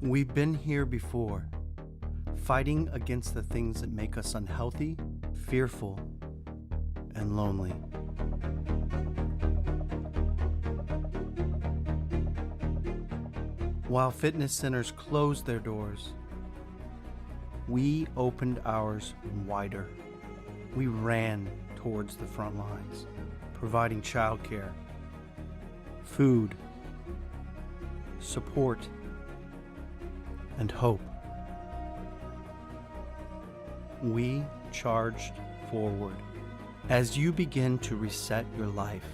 We've been here before, fighting against the things that make us unhealthy, fearful, and lonely. While fitness centers closed their doors, we opened ours wider. We ran towards the front lines, providing childcare, food, support, and hope. We charged forward. As you begin to reset your life,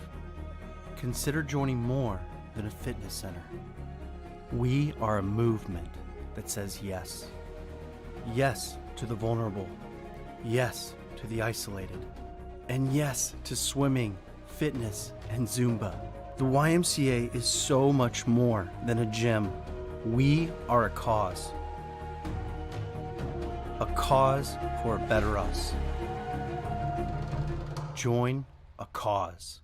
consider joining more than a fitness center. We are a movement that says yes. Yes to the vulnerable. Yes to the isolated. And yes to swimming, fitness, and Zumba. The YMCA is so much more than a gym. We are a cause. A cause for a better us. Join a cause.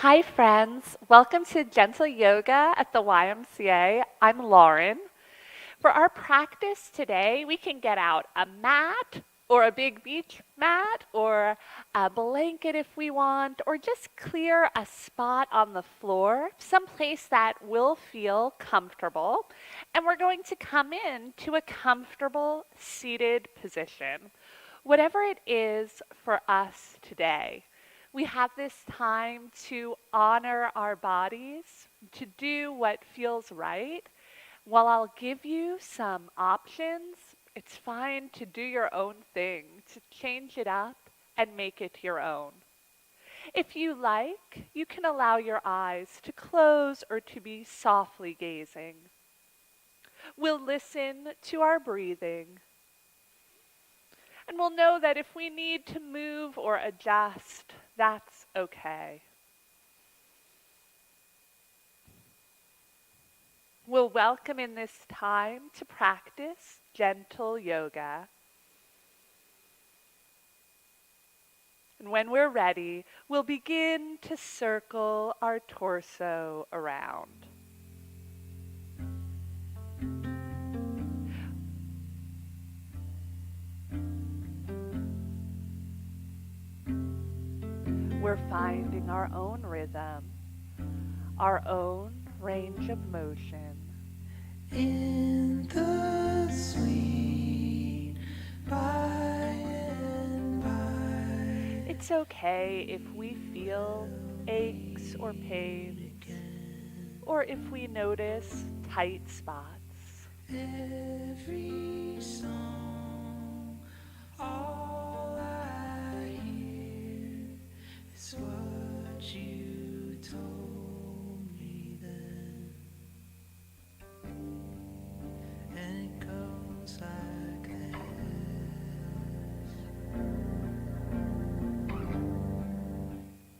Hi, friends. Welcome to Gentle Yoga at the YMCA. I'm Lauren. For our practice today, we can get out a mat or a big beach mat or a blanket if we want, or just clear a spot on the floor, someplace that will feel comfortable. And we're going to come in to a comfortable seated position, whatever it is for us today. We have this time to honor our bodies, to do what feels right. While I'll give you some options, it's fine to do your own thing, to change it up and make it your own. If you like, you can allow your eyes to close or to be softly gazing. We'll listen to our breathing, and we'll know that if we need to move or adjust, that's okay. We'll welcome in this time to practice gentle yoga. And when we're ready, we'll begin to circle our torso around. We're finding our own rhythm, our own range of motion. In the sweet by and by. It's okay if we feel aches or pains, or if we notice tight spots. Every song, all I hear is what you told me then. And it goes like this.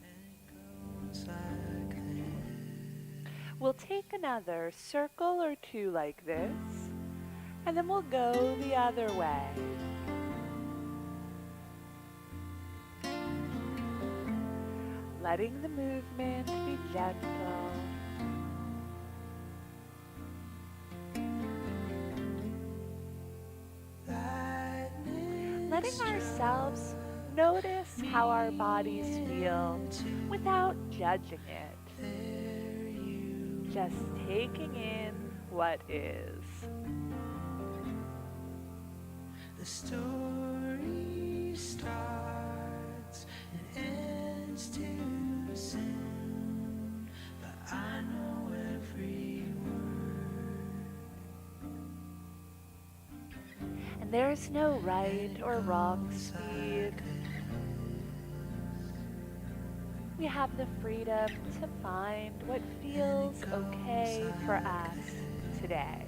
And it goes like this. We'll take another circle or two like this, and then we'll go the other way. Letting the movement be gentle. Letting ourselves notice how our bodies feel without judging it. Just taking in what is. The story starts and ends too soon, but I know every word. And there's no right or wrong speed. We have the freedom to find what feels okay for us today.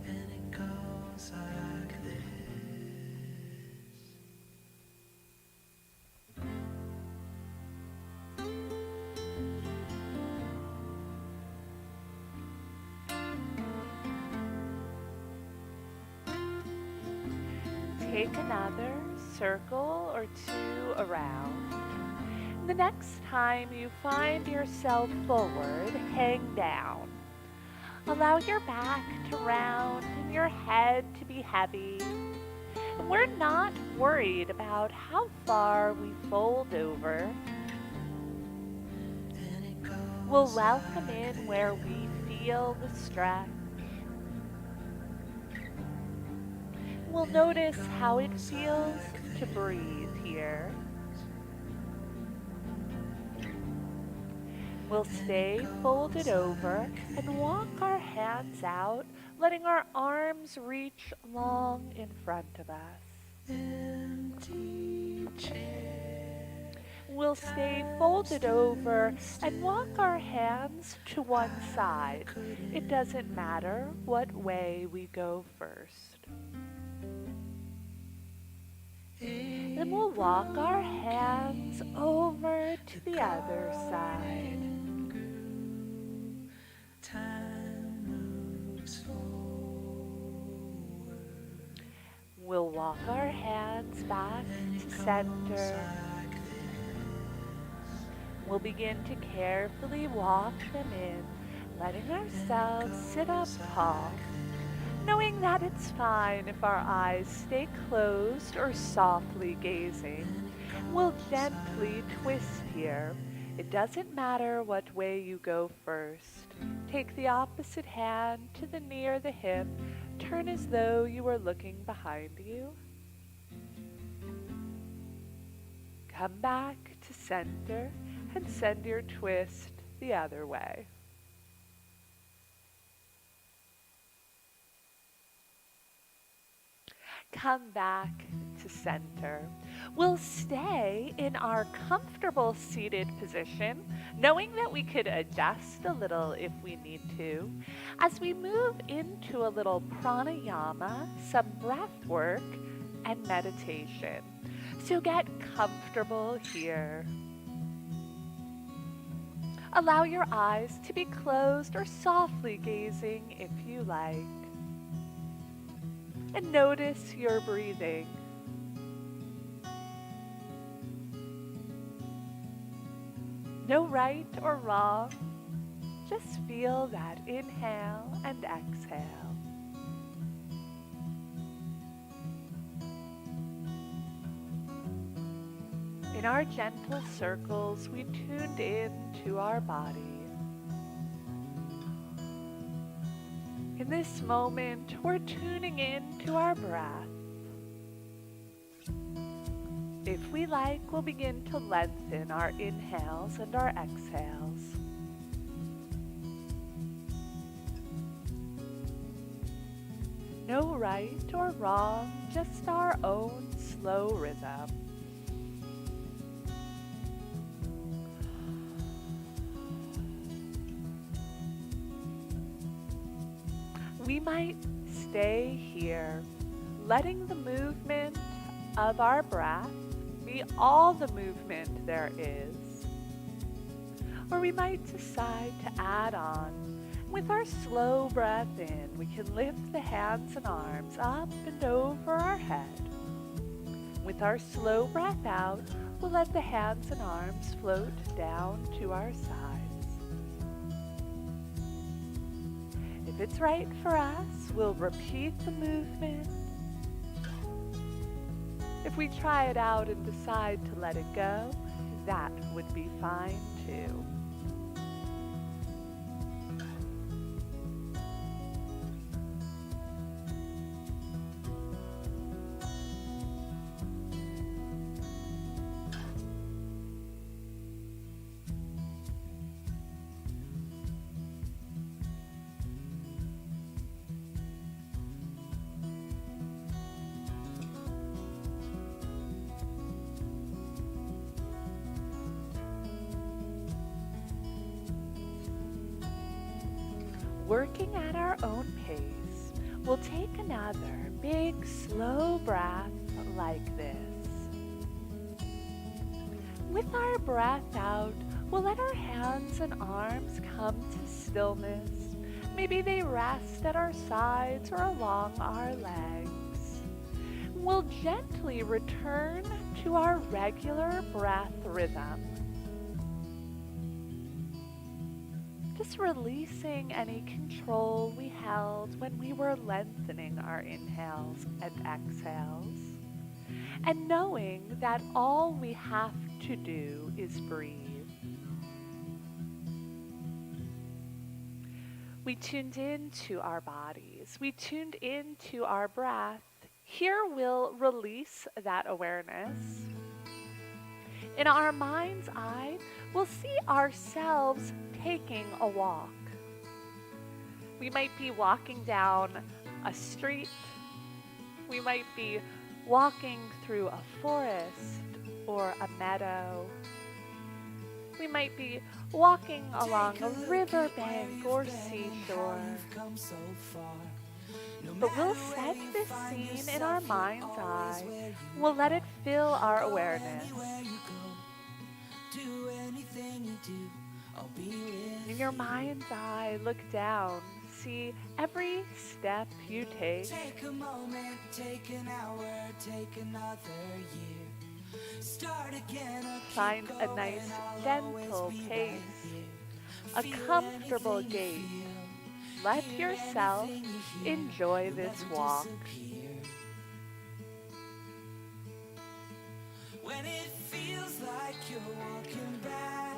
And it goes like this. Take another circle or two around. The next time you find yourself forward, hang down. Allow your back to round and your head to be heavy. And we're not worried about how far we fold over. And it goes We'll welcome in where we feel the stretch. We'll notice how it feels to breathe here. We'll stay folded over and walk our hands out, letting our arms reach long in front of us. empty chair. We'll stay folded over and walk our hands to one side. It doesn't matter what way we go first. Then we'll walk our hands over to the other side. Time moves forward. We'll walk our hands back to center. We'll begin to carefully walk them in, letting ourselves sit up tall, knowing that it's fine if our eyes stay closed or softly gazing. We'll gently twist here. It doesn't matter what way you go first. Take the opposite hand to the knee or the hip. Turn as though you were looking behind you. Come back to center and send your twist the other way. Come back to center. We'll stay in our comfortable seated position, knowing that we could adjust a little if we need to, as we move into a little pranayama, some breath work, and meditation. So get comfortable here. Allow your eyes to be closed or softly gazing if you like. And notice your breathing. No right or wrong, just feel that inhale and exhale. In our gentle circles, we tuned in to our body. In this moment, we're tuning in to our breath. If we like, we'll begin to lengthen our inhales and our exhales. No right or wrong, just our own slow rhythm. We might stay here, letting the movement of our breath be all the movement there is. Or we might decide to add on. With our slow breath in, we can lift the hands and arms up and over our head. With our slow breath out, we'll let the hands and arms float down to our sides. If it's right for us, we'll repeat the movement. If we try it out and decide to let it go, that would be fine too. Working at our own pace, we'll take another big, slow breath like this. With our breath out, we'll let our hands and arms come to stillness. Maybe they rest at our sides or along our legs. We'll gently return to our regular breath rhythm. Just releasing any control we held when we were lengthening our inhales and exhales, and knowing that all we have to do is breathe. We tuned into our bodies. We tuned into our breath. Here we'll release that awareness. In our mind's eye, we'll see ourselves taking a walk. We might be walking down a street. We might be walking through a forest or a meadow. We might be walking along a riverbank or seashore. But we'll set this scene in our mind's eye. We'll let it fill our awareness. In your mind's eye, look down. see every step you take. Take a moment, take an hour, take another year. Start again or keep Find a going, nice, I'll always gentle be right pace, here. a Feel comfortable anything you gait. feel, Let hear yourself anything you hear. enjoy You'll this never walk. disappear. When it feels like you're walking back,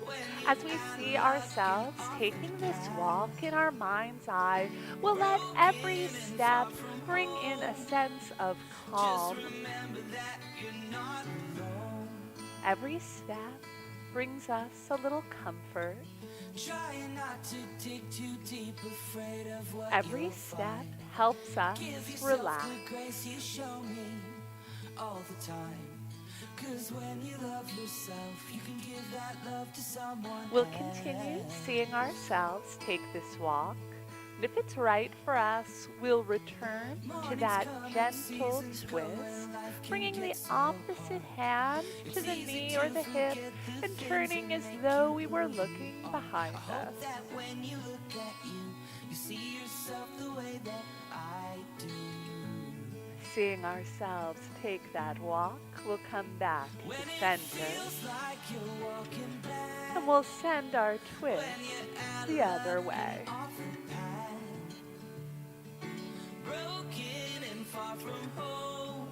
when you're As we out see of luck, ourselves you're off taking the this path. walk in our mind's eye, we'll let every step bring in a sense of calm. Just remember that you're not alone. Every step brings us a little comfort. Trying not to dig too deep, afraid of what Every you'll step find. helps us Give yourself relax. the grace you show me all the time. 'Cause when you love yourself, you can give that love to someone We'll else. continue seeing ourselves take this walk. And if it's right for us, we'll return to Mornings that come and gentle seasons go twist, and life can bringing the get so opposite hand It's to the easy knee to or the hip forget the and things turning that as make though you we were believe looking on. behind I us. hope that when you look at you, you see yourself the way that I do. Seeing ourselves take that walk, we'll come back When to it center, feels like you're walking back, and we'll send our twist when you're out the of other luck, way. you're off the path. Broken and far from home,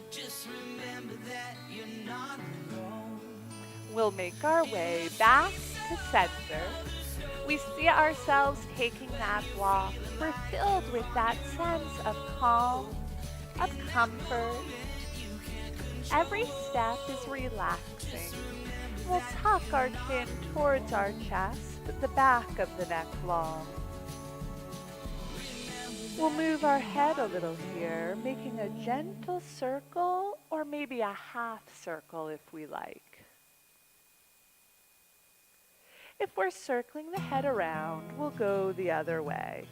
just remember that you're not alone. We'll make our way back to center. We see ourselves taking that walk. We're filled with that sense of calm, of comfort. Every step is relaxing. We'll tuck our chin towards our chest, the back of the neck long. We'll move our head a little here, making a gentle circle or maybe a half circle if we like. If we're circling the head around, we'll go the other way.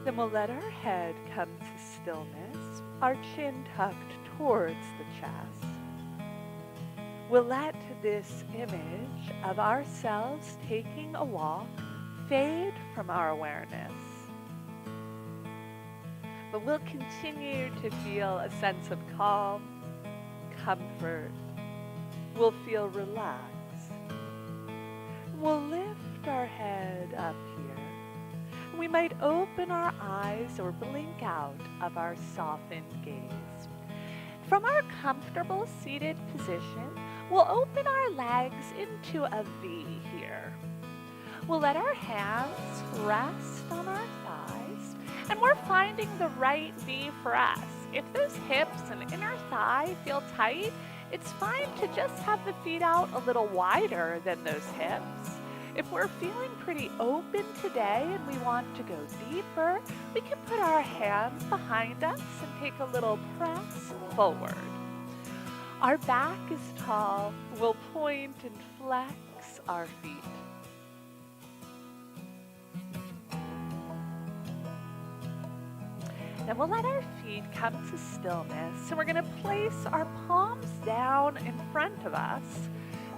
Then we'll let our head come to stillness, our chin tucked towards the chest. We'll let this image of ourselves taking a walk fade from our awareness. But we'll continue to feel a sense of calm, comfort. We'll feel relaxed. We'll lift our head up here. We might open our eyes or blink out of our softened gaze. From our comfortable seated position, we'll open our legs into a V here. We'll let our hands rest on our thighs, and we're finding the right V for us. If those hips and inner thigh feel tight, it's fine to just have the feet out a little wider than those hips. If we're feeling pretty open today and we want to go deeper, we can put our hands behind us and take a little press forward. Our back is tall. We'll point and flex our feet. Then we'll let our feet come to stillness, and we're going to place our palms down in front of us.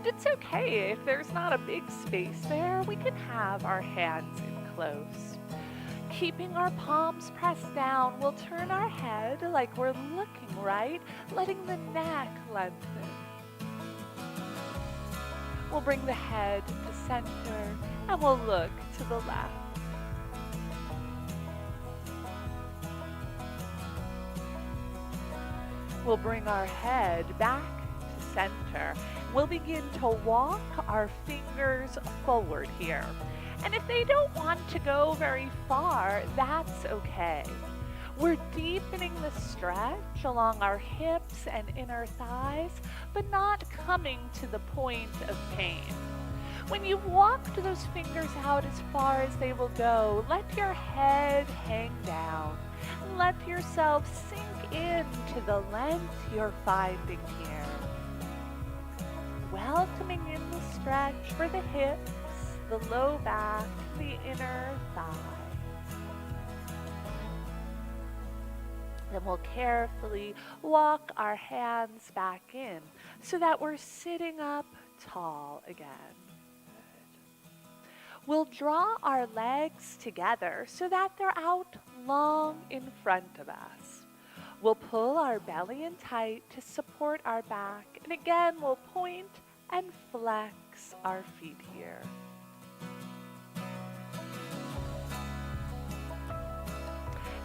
It's okay if there's not a big space there, we can have our hands in close. Keeping our palms pressed down, we'll turn our head like we're looking right, letting the neck lengthen. We'll bring the head to center, and we'll look to the left. We'll bring our head back to center. We'll begin to walk our fingers forward here. And if they don't want to go very far, that's okay. We're deepening the stretch along our hips and inner thighs, but not coming to the point of pain. When you've walked those fingers out as far as they will go, let your head hang down. Let yourself sink into the length you're finding here. Welcoming in the stretch for the hips, the low back, the inner thigh. Then we'll carefully walk our hands back in so that we're sitting up tall again. We'll draw our legs together so that they're out long in front of us. We'll pull our belly in tight to support our back, and again we'll point and flex our feet here.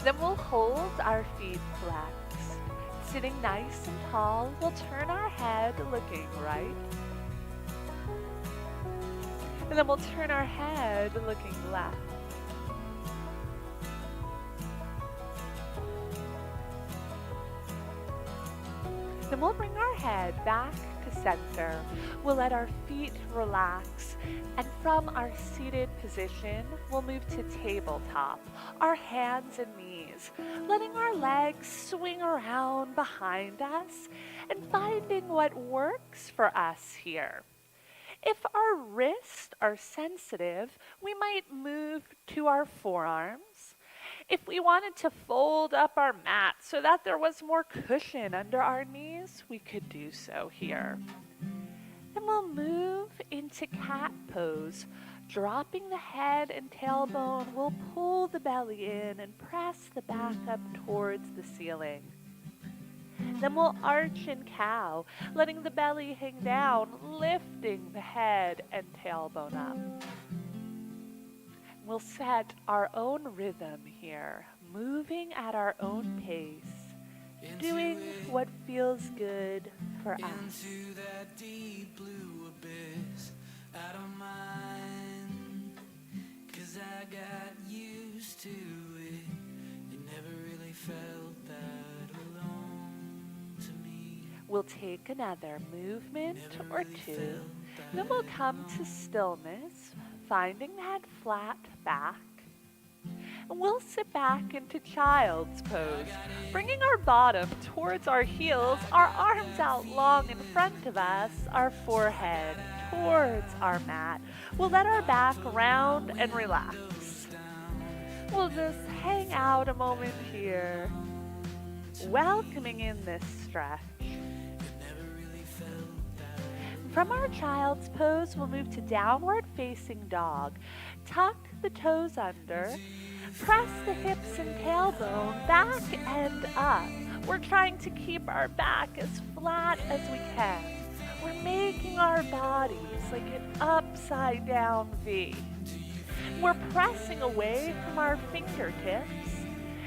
Then we'll hold our feet flexed. Sitting nice and tall, we'll turn our head looking right. And then we'll turn our head looking left. Then we'll bring our head back to center. We'll let our feet relax. And from our seated position, we'll move to tabletop, our hands and knees, letting our legs swing around behind us and finding what works for us here. If our wrists are sensitive, we might move to our forearms. If we wanted to fold up our mat so that there was more cushion under our knees, we could do so here. Then we'll move into cat pose. Dropping the head and tailbone, we'll pull the belly in and press the back up towards the ceiling. Then we'll arch in cow, letting the belly hang down, lifting the head and tailbone up. We'll set our own rhythm here, moving at our own pace, doing what feels good for us. Into that deep blue abyss, I don't mind, 'cause I got used to it. You never really felt that alone to me. We'll take another movement or two, then we'll come to stillness, finding that flat back. And we'll sit back into child's pose, bringing our bottom towards our heels, our arms out long in front of us, our forehead towards our mat. We'll let our back round and relax. We'll just hang out a moment here, welcoming in this stretch. From our child's pose, we'll move to downward facing dog. Tuck the toes under. Press the hips and tailbone back and up. We're trying to keep our back as flat as we can. We're making our bodies like an upside down V. We're pressing away from our fingertips.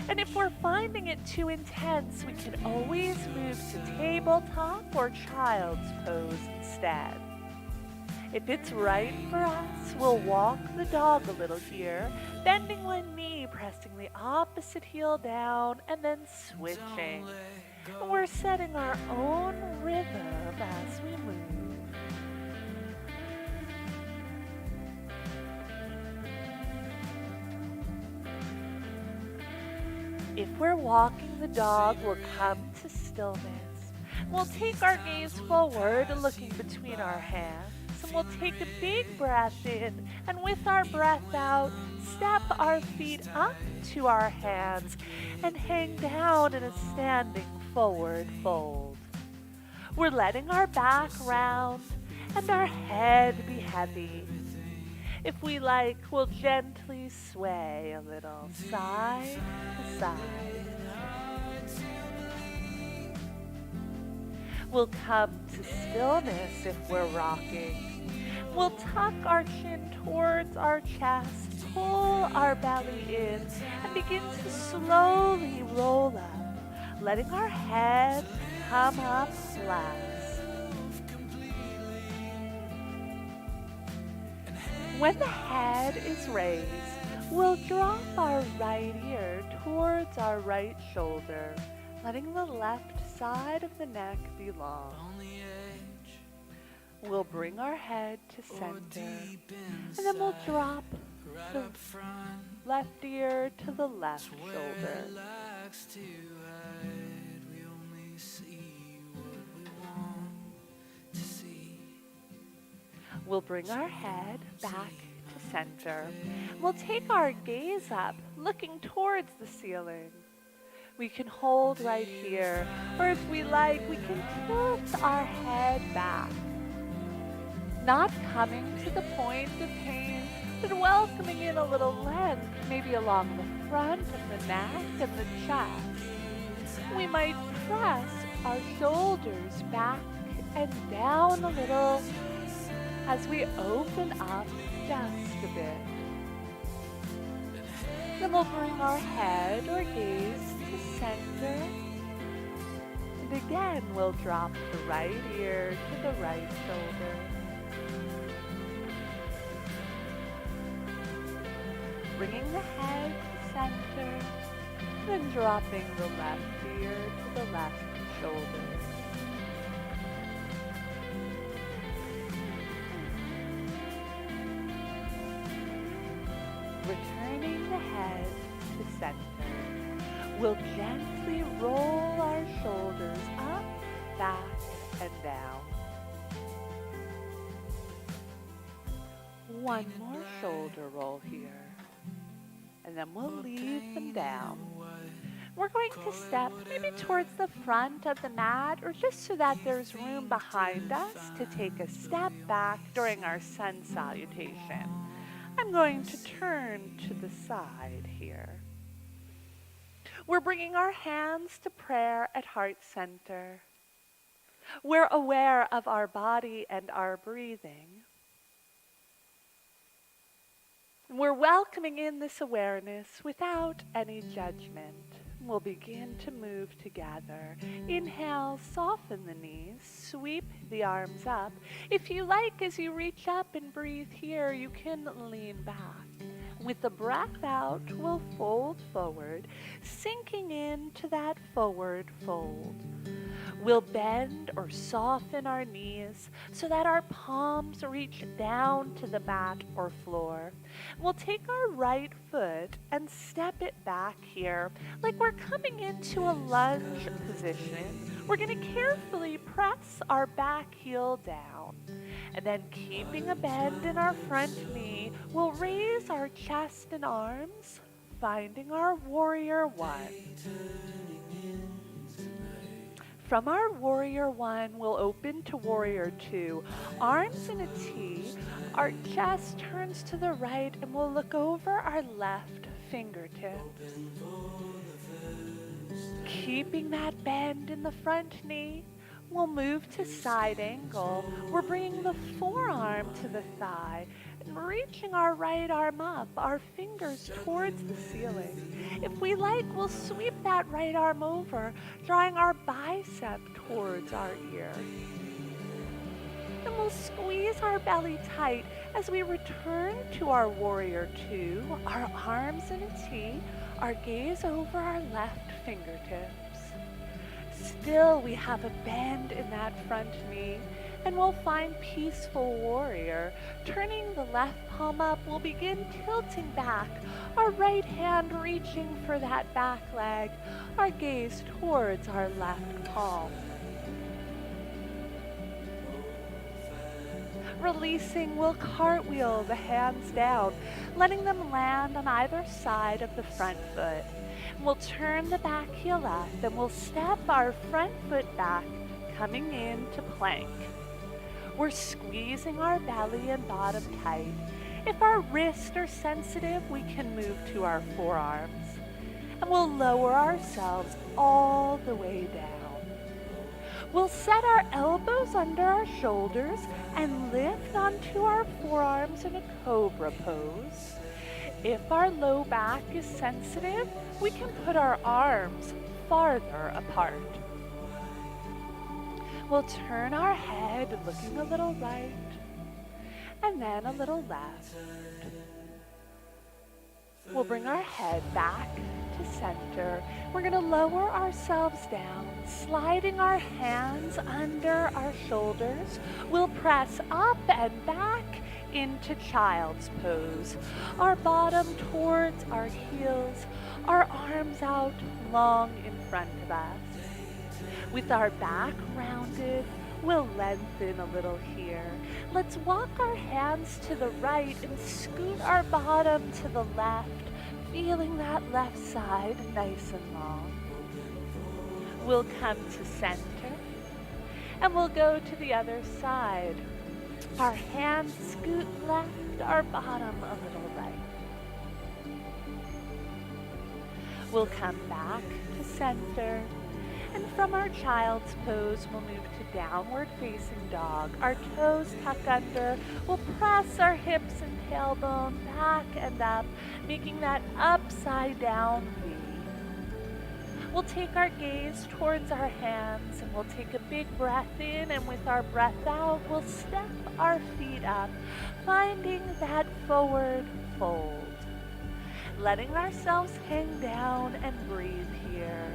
And if we're finding it too intense, we can always move to tabletop or child's pose instead. If it's right for us, we'll walk the dog a little here, bending one knee, pressing the opposite heel down, and then switching. And we're setting our own rhythm as we move. If we're walking the dog, we'll come to stillness. We'll take our gaze forward, looking between our hands. And we'll take a big breath in, and with our breath out, step our feet up to our hands and hang down in a standing forward fold. We're letting our back round and our head be heavy. If we like, we'll gently sway a little side to side. We'll come to stillness if we're rocking. We'll tuck our chin towards our chest, pull our belly in, and begin to slowly roll up, letting our head come up last. When the head is raised, we'll drop our right ear towards our right shoulder, letting the left side of the neck be long. We'll bring our head to center, and then we'll drop the left ear to the left shoulder. We'll bring our head back to center. We'll take our gaze up, looking towards the ceiling. We can hold right here, or if we like, we can tilt our head back. not coming to the point of pain, but welcoming in a little length, maybe along the front of the neck and the chest. We might press our shoulders back and down a little as we open up just a bit. Then we'll bring our head or gaze to center. And again, we'll drop the right ear to the right shoulder. Bringing the head to center, then dropping the left ear to the left shoulder. Returning the head to center, we'll gently roll our shoulders up, back, and down. One more shoulder roll here, and then we'll leave them down. We're going to step maybe towards the front of the mat, or just so that there's room behind us to take a step back during our sun salutation. I'm going to turn to the side here. We're bringing our hands to prayer at heart center. We're aware of our body and our breathing. We're welcoming in this awareness without any judgment. We'll begin to move together. Inhale, soften the knees, sweep the arms up. If you like, as you reach up and breathe here, you can lean back. With the breath out, we'll fold forward, sinking into that forward fold. We'll bend or soften our knees so that our palms reach down to the mat or floor. We'll take our right foot and step it back here like we're coming into a lunge position. We're going to carefully press our back heel down. And then keeping a bend in our front knee, we'll raise our chest and arms, finding our warrior one. From our warrior one, we'll open to warrior two. Arms in a T, our chest turns to the right, and we'll look over our left fingertips. Keeping that bend in the front knee, we'll move to side angle. We're bringing the forearm to the thigh and reaching our right arm up, our fingers towards the ceiling. If we like, we'll sweep that right arm over, drawing our bicep towards our ear. And we'll squeeze our belly tight as we return to our warrior two, our arms in a T, our gaze over our left fingertips. Still, we have a bend in that front knee, and we'll find peaceful warrior. Turning the left palm up, we'll begin tilting back, our right hand reaching for that back leg, our gaze towards our left palm. Releasing, we'll cartwheel the hands down, letting them land on either side of the front foot. We'll turn the back heel up, and we'll step our front foot back, coming into plank. We're squeezing our belly and bottom tight. If our wrists are sensitive, we can move to our forearms. And we'll lower ourselves all the way down. We'll set our elbows under our shoulders and lift onto our forearms in a cobra pose. If our low back is sensitive, we can put our arms farther apart. We'll turn our head looking a little right and then a little left. We'll bring our head back to center. We're going to lower ourselves down, sliding our hands under our shoulders. We'll press up and back into child's pose. Our bottom towards our heels, our arms out long in front of us. With our back rounded, we'll lengthen a little here. Let's walk our hands to the right and scoot our bottom to the left, feeling that left side nice and long. We'll come to center, and we'll go to the other side. Our hands scoot left, our bottom a little right. We'll come back to center, and from our child's pose, we'll move to downward facing dog. Our toes tuck under. We'll press our hips and tailbone back and up, making that upside down V. We'll take our gaze towards our hands, and we'll take a big breath in, and with our breath out, we'll step our feet up, finding that forward fold. Letting ourselves hang down and breathe here.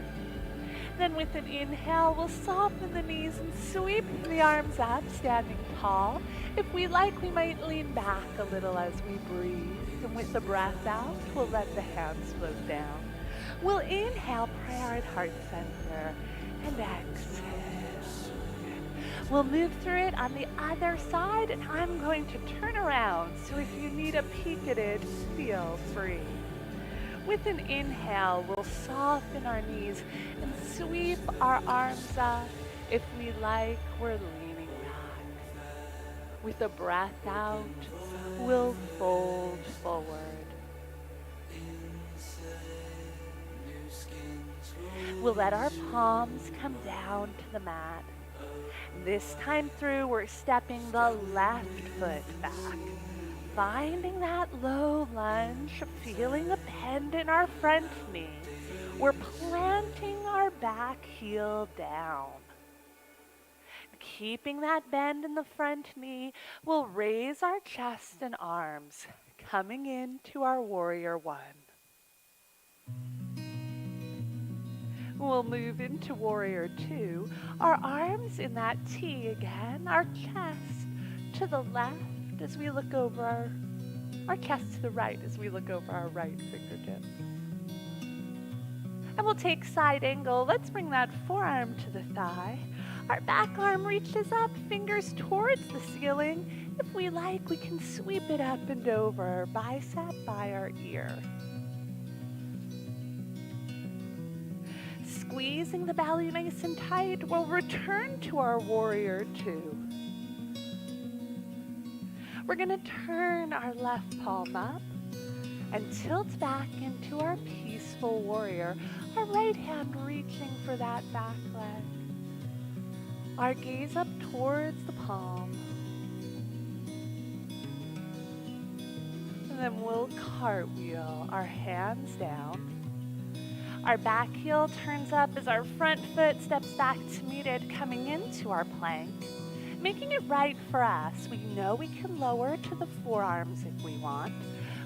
Then with an inhale, we'll soften the knees and sweep the arms up, standing tall. If we like, we might lean back a little as we breathe. And with the breath out, we'll let the hands float down. We'll inhale, prayer at heart center, and exhale. We'll move through it on the other side, and I'm going to turn around. So if you need a peek at it, feel free. With an inhale, we'll soften our knees and sweep our arms up. If we like, we're leaning back. With a breath out, we'll fold forward. We'll let our palms come down to the mat. This time through, we're stepping the left foot back. Finding that low lunge, feeling a bend in our front knee. We're planting our back heel down. Keeping that bend in the front knee, we'll raise our chest and arms, coming into our warrior one. We'll move into warrior two, our arms in that T again, our chest to the left as we look over our chest to the right as we look over our right fingertips. And we'll take side angle. Let's bring that forearm to the thigh. Our back arm reaches up, fingers towards the ceiling. If we like, we can sweep it up and over, bicep by our ear. Squeezing the belly nice and tight, we'll return to our warrior two. We're going to turn our left palm up and tilt back into our peaceful warrior, our right hand reaching for that back leg. Our gaze up towards the palm. And then we'll cartwheel our hands down. Our back heel turns up as our front foot steps back to meet it, coming into our plank. Making it right for us, we know we can lower to the forearms if we want.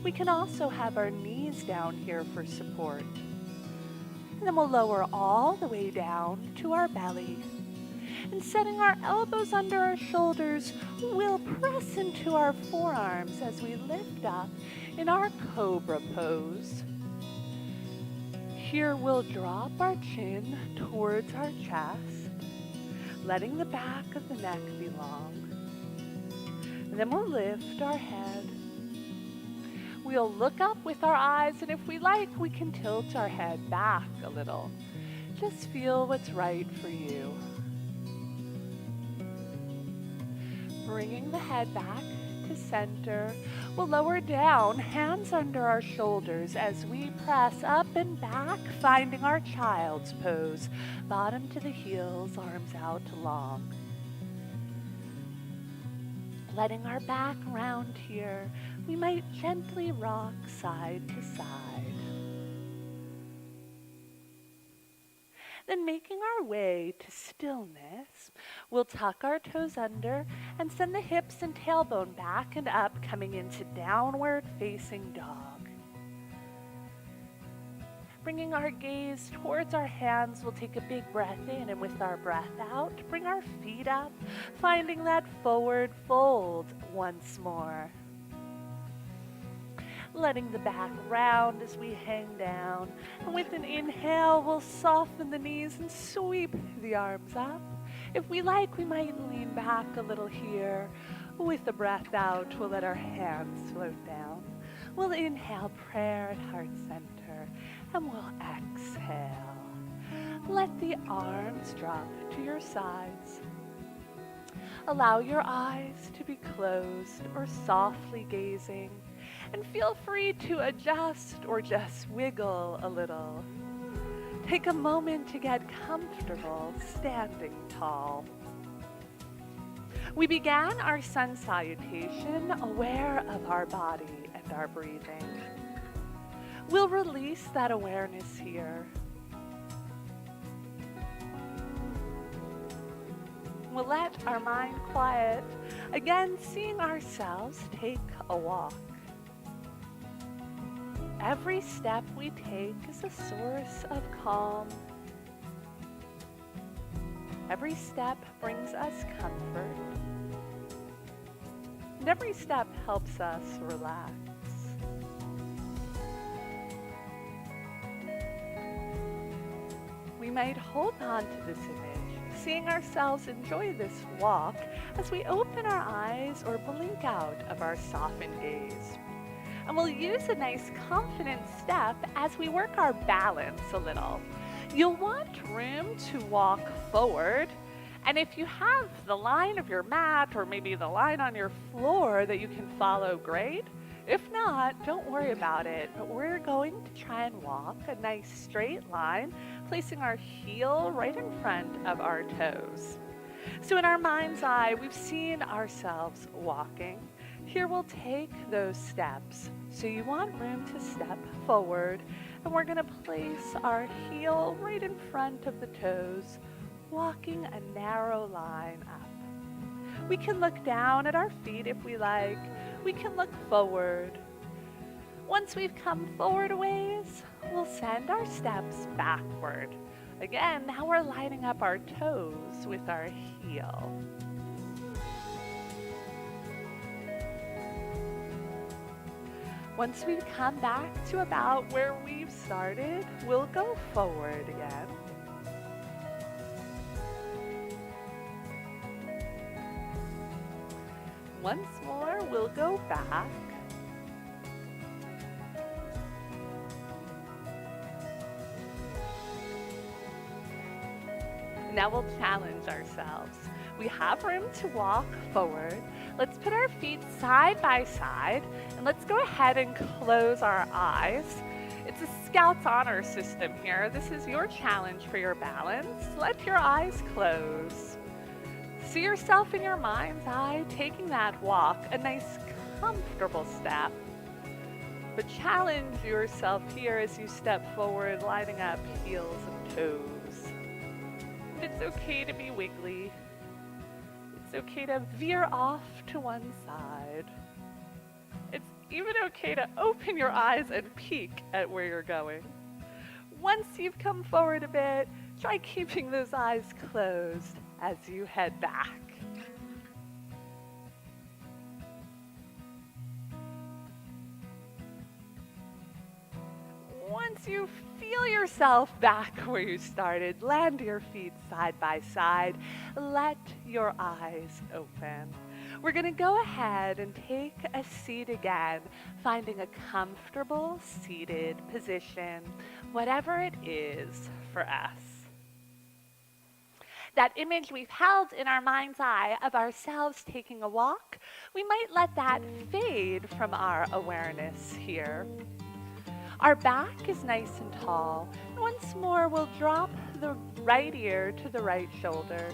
We can also have our knees down here for support. And then we'll lower all the way down to our belly. And setting our elbows under our shoulders, we'll press into our forearms as we lift up in our cobra pose. Here we'll drop our chin towards our chest, letting the back of the neck be long. And then we'll lift our head. We'll look up with our eyes, and if we like, we can tilt our head back a little. Just feel what's right for you. Bringing the head back to center, we'll lower down, hands under our shoulders as we press up and back, finding our child's pose. Bottom to the heels, arms out long. Letting our back round here, we might gently rock side to side. Then making our way to stillness, we'll tuck our toes under and send the hips and tailbone back and up, coming into downward facing dog. Bringing our gaze towards our hands, we'll take a big breath in, and with our breath out, bring our feet up, finding that forward fold once more. Letting the back round as we hang down. And with an inhale, we'll soften the knees and sweep the arms up. If we like, we might lean back a little here. With the breath out, we'll let our hands float down. We'll inhale, prayer at heart center, and we'll exhale. Let the arms drop to your sides. Allow your eyes to be closed or softly gazing, and feel free to adjust or just wiggle a little. Take a moment to get comfortable standing tall. We began our sun salutation aware of our body and our breathing. We'll release that awareness here. We'll let our mind quiet, again seeing ourselves take a walk. Every step we take is a source of calm. Every step brings us comfort. And every step helps us relax. We might hold on to this image, seeing ourselves enjoy this walk as we open our eyes or blink out of our softened gaze. And we'll use a nice confident step as we work our balance a little. You'll want room to walk forward, and if you have the line of your mat or maybe the line on your floor that you can follow, great. If not, don't worry about it, but we're going to try and walk a nice straight line, placing our heel right in front of our toes. So in our mind's eye, we've seen ourselves walking. Here we'll take those steps. So you want room to step forward, and we're going to place our heel right in front of the toes, walking a narrow line up. We can look down at our feet if we like. We can look forward. Once we've come forward a ways, we'll send our steps backward. Again, now we're lining up our toes with our heel. Once we've come back to about where we've started, we'll go forward again. Once more, we'll go back. Now we'll challenge ourselves. We have room to walk forward. Let's put our feet side by side, and let's go ahead and close our eyes. It's a Scout's honor system here. This is your challenge for your balance. Let your eyes close. See yourself in your mind's eye taking that walk, a nice comfortable step. But challenge yourself here as you step forward, lining up heels and toes. And it's okay to be wiggly. It's okay to veer off to one side. It's even okay to open your eyes and peek at where you're going. Once you've come forward a bit, try keeping those eyes closed as you head back. Once you feel yourself back where you started, land your feet side by side. Let your eyes open. We're going to go ahead and take a seat again, finding a comfortable seated position, whatever it is for us. That image we've held in our mind's eye of ourselves taking a walk, we might let that fade from our awareness here. Our back is nice and tall. And once more, we'll drop the right ear to the right shoulder.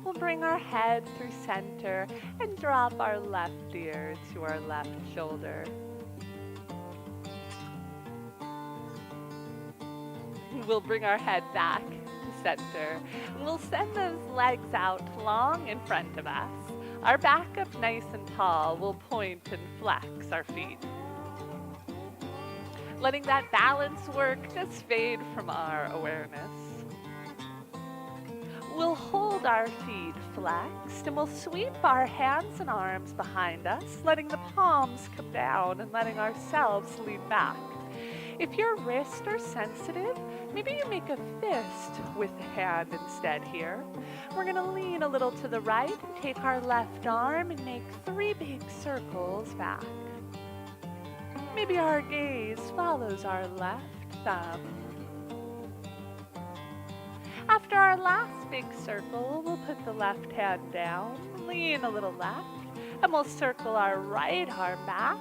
We'll bring our head through center and drop our left ear to our left shoulder. We'll bring our head back to center. We'll send those legs out long in front of us. Our back up nice and tall. We'll point and flex our feet. Letting that balance work just fade from our awareness. We'll hold our feet flexed and we'll sweep our hands and arms behind us, letting the palms come down and letting ourselves lean back. If your wrists are sensitive, maybe you make a fist with the hand instead here. We're going to lean a little to the right and take our left arm and make 3 big circles back. Maybe our gaze follows our left thumb. After our last big circle, we'll put the left hand down, lean a little left, and we'll circle our right arm back.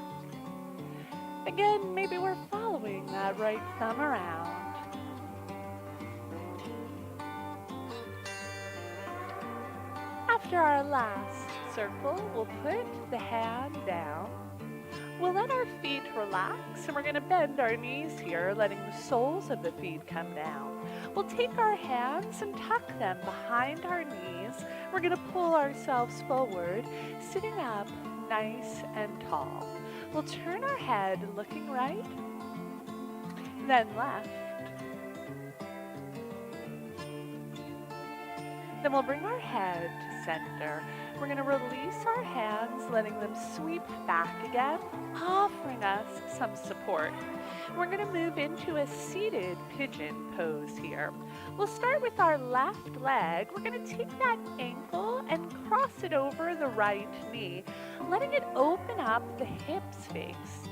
Again, maybe we're following that right thumb around. After our last circle, we'll put the hand down. We'll let our feet relax, and we're going to bend our knees here, letting the soles of the feet come down. We'll take our hands and tuck them behind our knees. We're going to pull ourselves forward, sitting up nice and tall. We'll turn our head looking right, then left. Then we'll bring our head to center. We're going to release our hands, letting them sweep back again, offering us some support. We're going to move into a seated pigeon pose here. We'll start with our left leg. We're going to take that ankle and cross it over the right knee, letting it open up the hip space.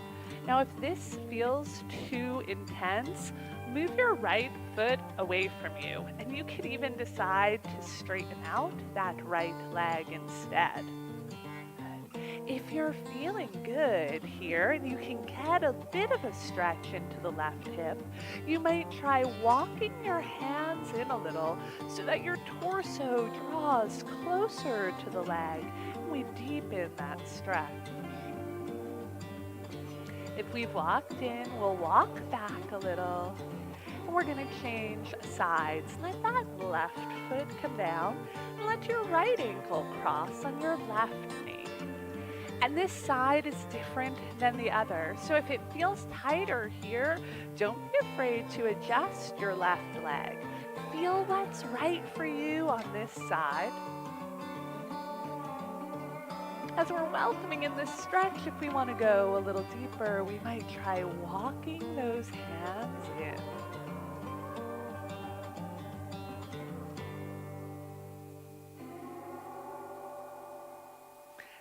Now, if this feels too intense, move your right foot away from you, and you could even decide to straighten out that right leg instead. If you're feeling good here and you can get a bit of a stretch into the left hip, you might try walking your hands in a little so that your torso draws closer to the leg, and we deepen that stretch. If we've walked in, we'll walk back a little. And we're going to change sides. Let that left foot come down and let your right ankle cross on your left knee. And this side is different than the other. So if it feels tighter here, don't be afraid to adjust your left leg. Feel what's right for you on this side. As we're welcoming in this stretch, if we want to go a little deeper, we might try walking those hands in.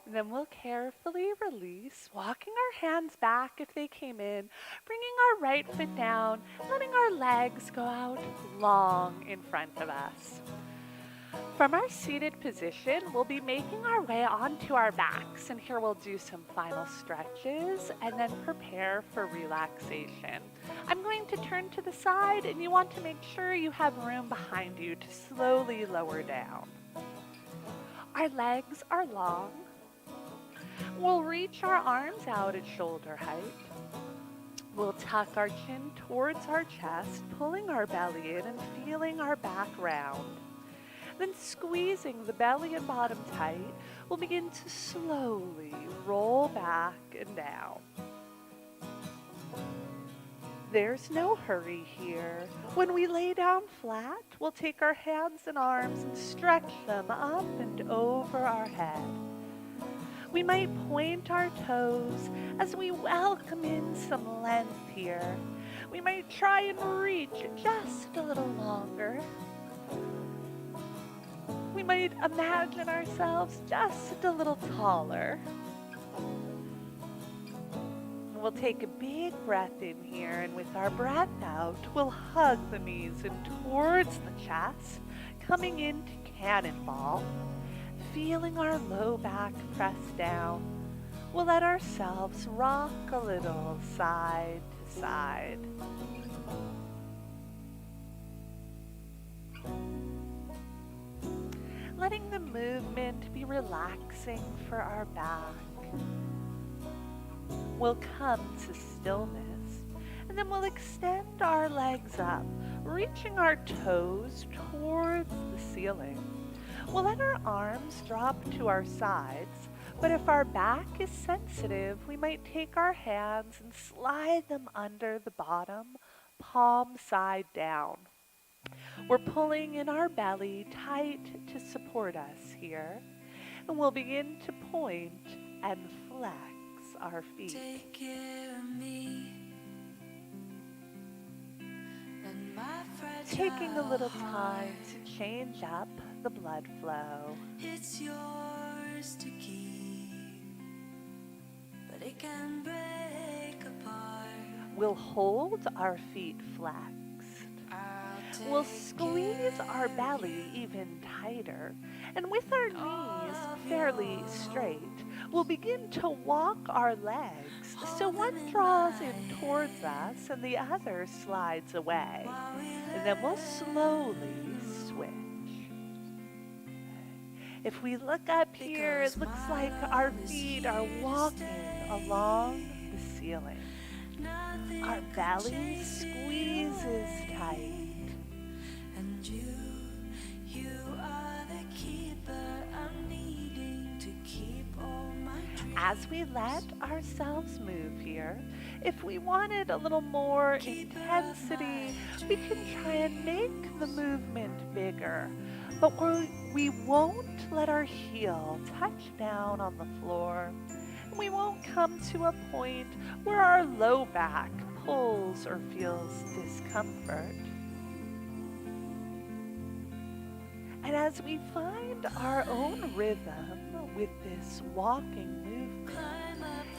And then we'll carefully release, walking our hands back if they came in, bringing our right foot down, letting our legs go out long in front of us. From our seated position, we'll be making our way onto our backs, and here we'll do some final stretches and then prepare for relaxation. I'm going to turn to the side, and you want to make sure you have room behind you to slowly lower down. Our legs are long. We'll reach our arms out at shoulder height. We'll tuck our chin towards our chest, pulling our belly in and feeling our back round. Then squeezing the belly and bottom tight, we'll begin to slowly roll back and down. There's no hurry here. When we lay down flat, we'll take our hands and arms and stretch them up and over our head. We might point our toes as we welcome in some length here. We might try and reach just a little longer. We might imagine ourselves just a little taller. We'll take a big breath in here, and with our breath out, we'll hug the knees in towards the chest, coming into cannonball. Feeling our low back press down, we'll let ourselves rock a little side to side. Letting the movement be relaxing for our back. We'll come to stillness, and then we'll extend our legs up, reaching our toes towards the ceiling. We'll let our arms drop to our sides, but if our back is sensitive, we might take our hands and slide them under the bottom, palm side down. We're pulling in our belly tight to support us here, and we'll begin to point and flex our feet. Take care of me and my fragile Taking a little time heart. to change up the blood flow. It's yours to keep, but it can break apart. We'll hold our feet flexed. I'll We'll squeeze our belly even tighter, and with our knees fairly straight, we'll begin to walk our legs so one draws in towards us and the other slides away. And then we'll slowly switch. If we look up here, it looks like our feet are walking along the ceiling. Our belly squeezes tight. And you are the keeper. I'm needing to keep all my dreams. As we let ourselves move here, if we wanted a little more intensity, we can try and make the movement bigger. But we won't let our heel touch down on the floor. And we won't come to a point where our low back pulls or feels discomfort. And as we find our own rhythm with this walking movement,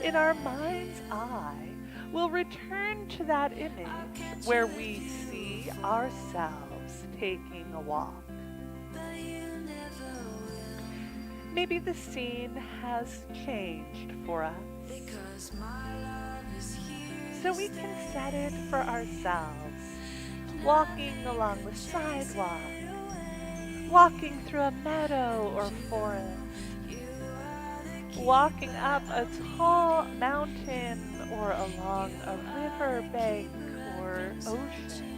in our mind's eye, we'll return to that image where we see ourselves taking a walk. Maybe the scene has changed for us, so we can set it for ourselves, walking along the sidewalk, walking through a meadow or forest, walking up a tall mountain or along a river bank or ocean.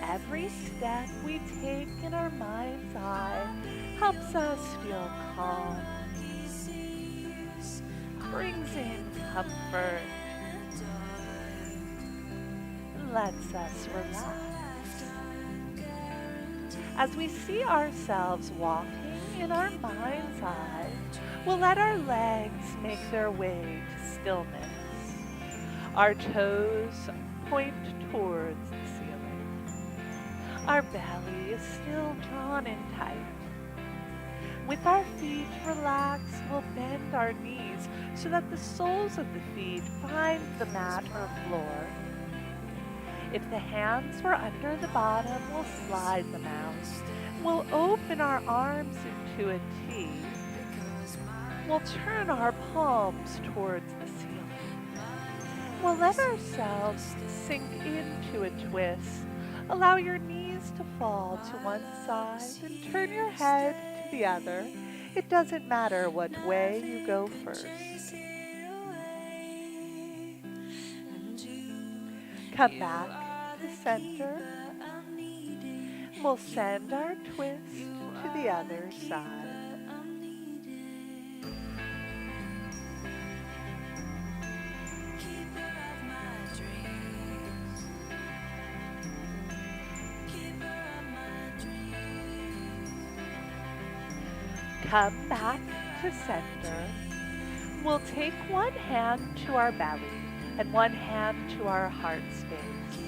Every step we take in our mind's eye helps us feel calm, brings in comfort, and lets us relax. As we see ourselves walking in our mind's eye, we'll let our legs make their way to stillness. Our toes point towards the ceiling. Our belly is still drawn in tight. With our feet relaxed, we'll bend our knees so that the soles of the feet find the mat or floor. If the hands were under the bottom, we'll slide them out. We'll open our arms into a T. We'll turn our palms towards the ceiling. We'll let ourselves sink into a twist. Allow your knees to fall to one side and turn your head to the other. It doesn't matter what way you go first. Come back to center. We'll send our twist to the other side. Come back to center. We'll take one hand to our belly and one hand to our heart space.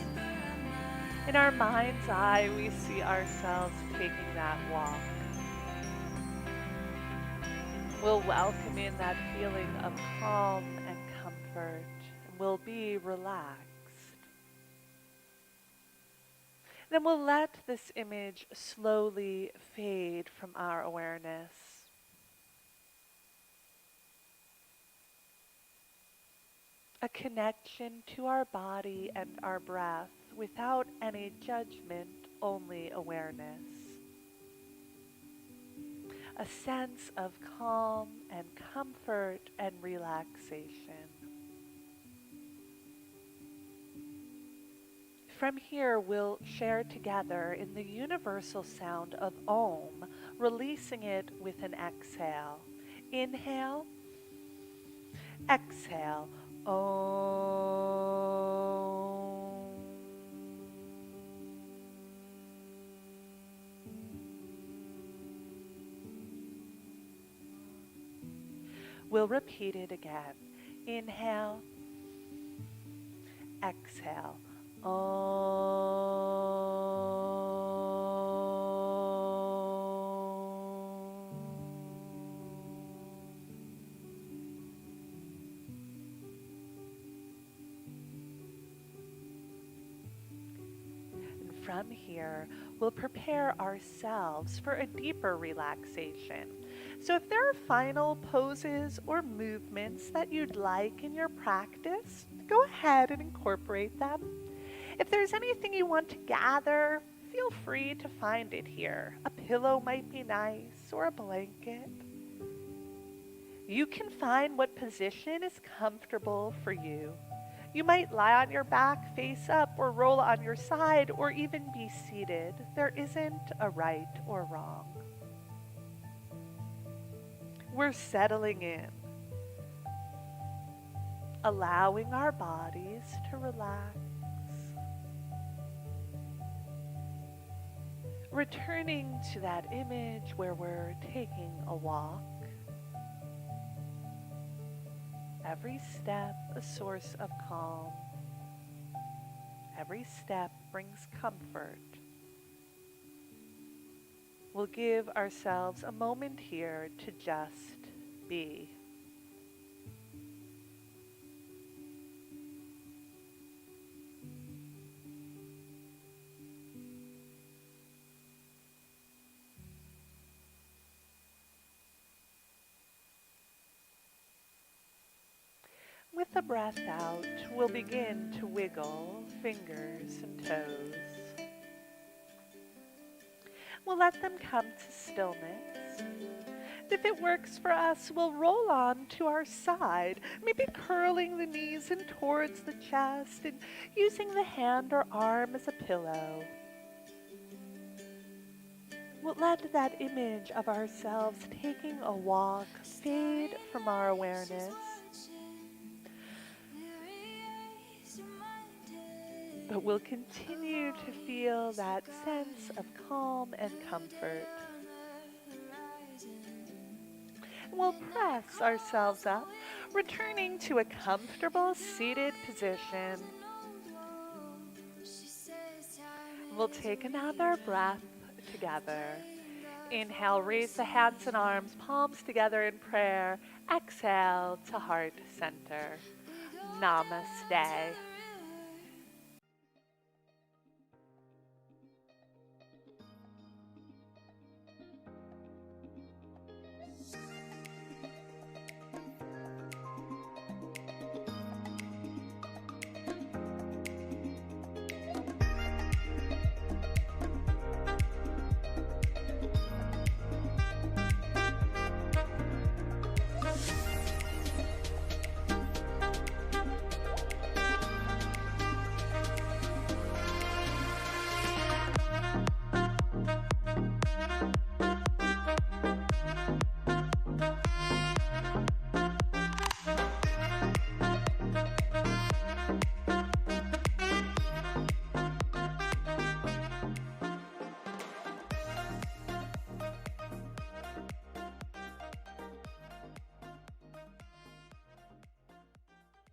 In our mind's eye, we see ourselves taking that walk. We'll welcome in that feeling of calm and comfort, and we'll be relaxed. Then we'll let this image slowly fade from our awareness. A connection to our body and our breath without any judgment, only awareness. A sense of calm and comfort and relaxation. From here, we'll share together in the universal sound of Om, releasing it with an exhale. Inhale, exhale, Om. We'll repeat it again. Inhale, exhale. from here, we'll prepare ourselves for a deeper relaxation. So if there are final poses or movements that you'd like in your practice, go ahead and incorporate them. If there's anything you want to gather, feel free to find it here. A pillow might be nice, or a blanket. You can find what position is comfortable for you. You might lie on your back face up, or roll on your side, or even be seated. There isn't a right or wrong. We're settling in, allowing our bodies to relax, returning to that image where we're taking a walk. Every step a source of calm. Every step brings comfort. We'll give ourselves a moment here to just be. With the breath out, we'll begin to wiggle fingers and toes. We'll let them come to stillness. If it works for us, we'll roll on to our side, maybe curling the knees in towards the chest and using the hand or arm as a pillow. We'll let that image of ourselves taking a walk fade from our awareness. But we'll continue to feel that sense of calm and comfort. We'll press ourselves up, returning to a comfortable seated position. We'll take another breath together. Inhale, raise the hands and arms, palms together in prayer. Exhale to heart center. Namaste.